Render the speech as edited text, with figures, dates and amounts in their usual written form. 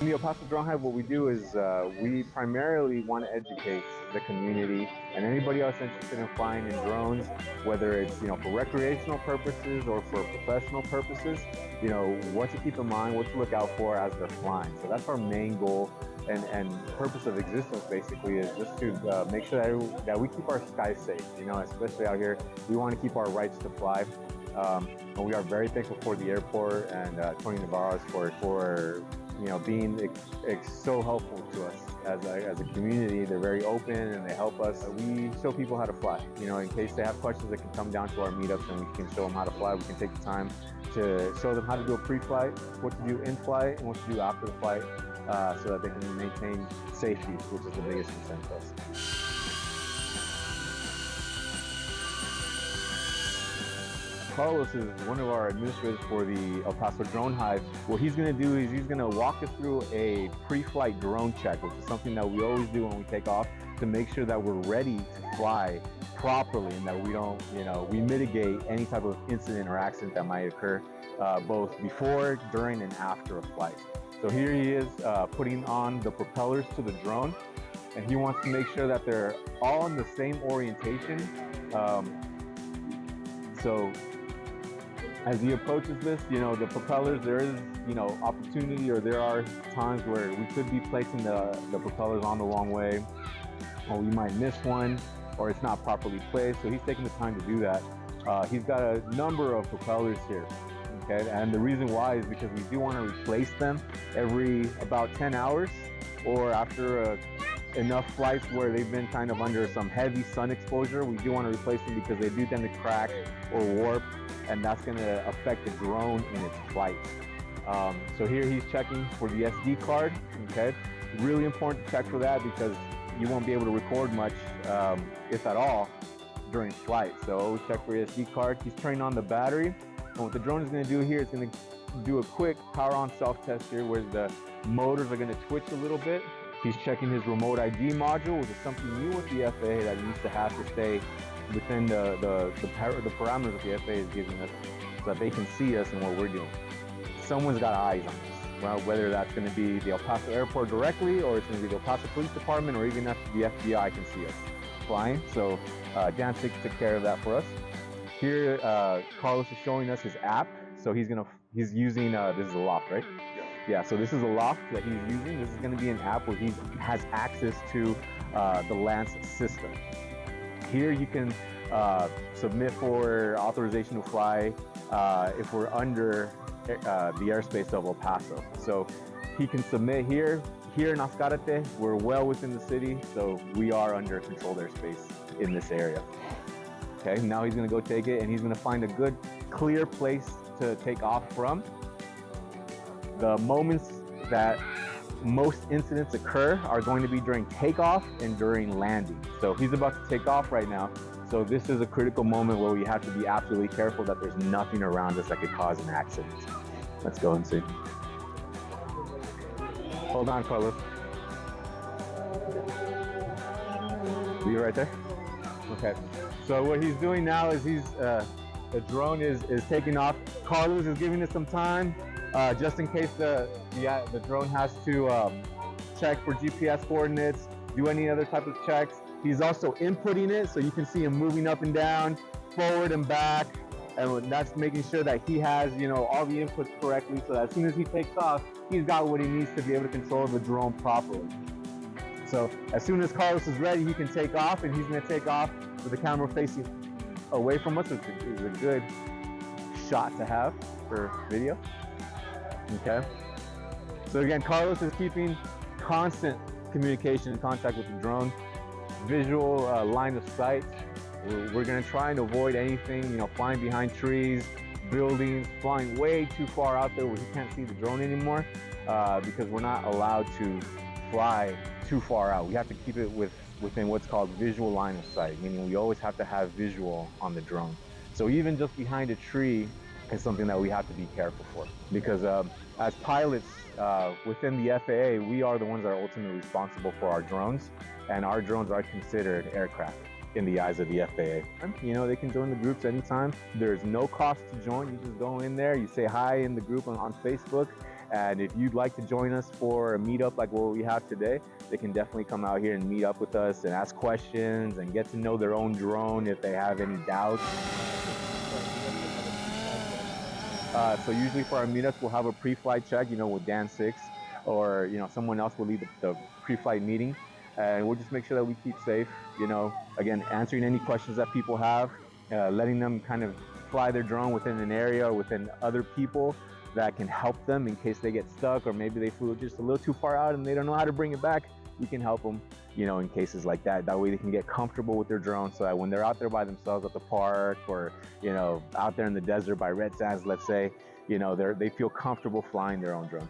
the El Paso Drone Hive, what we do is we primarily want to educate the community and anybody else interested in flying in drones, whether it's for recreational purposes or for professional purposes. What to keep in mind, what to look out for as they're flying. So that's our main goal and purpose of existence. Basically, is just to make sure that we keep our skies safe. Especially out here, we want to keep our rights to fly. And we are very thankful for the airport and Tony Navarro's for being so helpful to us as a community. They're very open and they help us. We show people how to fly. In case they have questions, they can come down to our meetups and we can show them how to fly. We can take the time to show them how to do a pre-flight, what to do in flight, and what to do after the flight, so that they can maintain safety, which is the biggest concern for us. Carlos is one of our administrators for the El Paso Drone Hive. What he's going to do is he's going to walk us through a pre-flight drone check, which is something that we always do when we take off to make sure that we're ready to fly properly and that we don't, we mitigate any type of incident or accident that might occur both before, during, and after a flight. So here he is putting on the propellers to the drone, and he wants to make sure that they're all in the same orientation. So as he approaches this, the propellers, there is, opportunity, or there are times where we could be placing the propellers on the wrong way, or we might miss one, or it's not properly placed. So he's taking the time to do that. He's got a number of propellers here, okay? And the reason why is because we do want to replace them every about 10 hours, or after enough flights where they've been kind of under some heavy sun exposure. We do want to replace them because they do tend to crack or warp, and that's going to affect the drone in its flight. So here he's checking for the SD card, okay? Really important to check for that because you won't be able to record much, if at all, during flight. So always check for your SD card. He's turning on the battery, and what the drone is going to do here is going to do a quick power on self test here where the motors are going to twitch a little bit. He's checking his remote ID module, which is something new with the FAA that needs to have to stay within the parameters that the FAA is giving us so that they can see us and what we're doing. Someone's got eyes on us, well, whether that's going to be the El Paso airport directly, or it's going to be the El Paso Police Department, or even if the FBI can see us flying. So Dan took care of that for us. Here, Carlos is showing us his app. So he's using, this is a loft, right? Yeah, so this is a loft that he's using. This is going to be an app where he has access to the Lance system. Here you can submit for authorization to fly if we're under the airspace of El Paso. So he can submit here. Here in Azcárate, we're well within the city, so we are under controlled airspace in this area. Okay, now he's going to go take it, and he's going to find a good, clear place to take off from. The moments that most incidents occur are going to be during takeoff and during landing. So he's about to take off right now. So this is a critical moment where we have to be absolutely careful that there's nothing around us that could cause an accident. Let's go and see. Hold on, Carlos. You right there? Okay. So what he's doing now is the drone is taking off. Carlos is giving it some time. Just in case the drone has to check for GPS coordinates, do any other type of checks. He's also inputting it, so you can see him moving up and down, forward and back, and that's making sure that he has, all the inputs correctly, so that as soon as he takes off, he's got what he needs to be able to control the drone properly. So as soon as Carlos is ready, he can take off, and he's going to take off with the camera facing away from us, which is a good shot to have for video. Okay, so again, Carlos is keeping constant communication and contact with the drone, visual line of sight. We're going to try and avoid anything, flying behind trees, buildings, flying way too far out there where he can't see the drone anymore, because we're not allowed to fly too far out. We have to keep it within what's called visual line of sight, meaning we always have to have visual on the drone. So even just behind a tree is something that we have to be careful for, because as pilots within the FAA, we are the ones that are ultimately responsible for our drones, and our drones are considered aircraft in the eyes of the FAA. They can join the groups anytime. There's no cost to join. You just go in there, you say hi in the group on Facebook, And if you'd like to join us for a meetup like what we have today, they can definitely come out here and meet up with us and ask questions and get to know their own drone if they have any doubts. So usually for our meetups, we'll have a pre-flight check, with Dan Six, or someone else will lead the pre-flight meeting, and we'll just make sure that we keep safe. Again, answering any questions that people have, letting them kind of fly their drone within an area or within other people that can help them in case they get stuck, or maybe they flew just a little too far out and they don't know how to bring it back. We can help them, in cases like that. That way they can get comfortable with their drone, so that when they're out there by themselves at the park, or out there in the desert by red sands, let's say, they feel comfortable flying their own drone.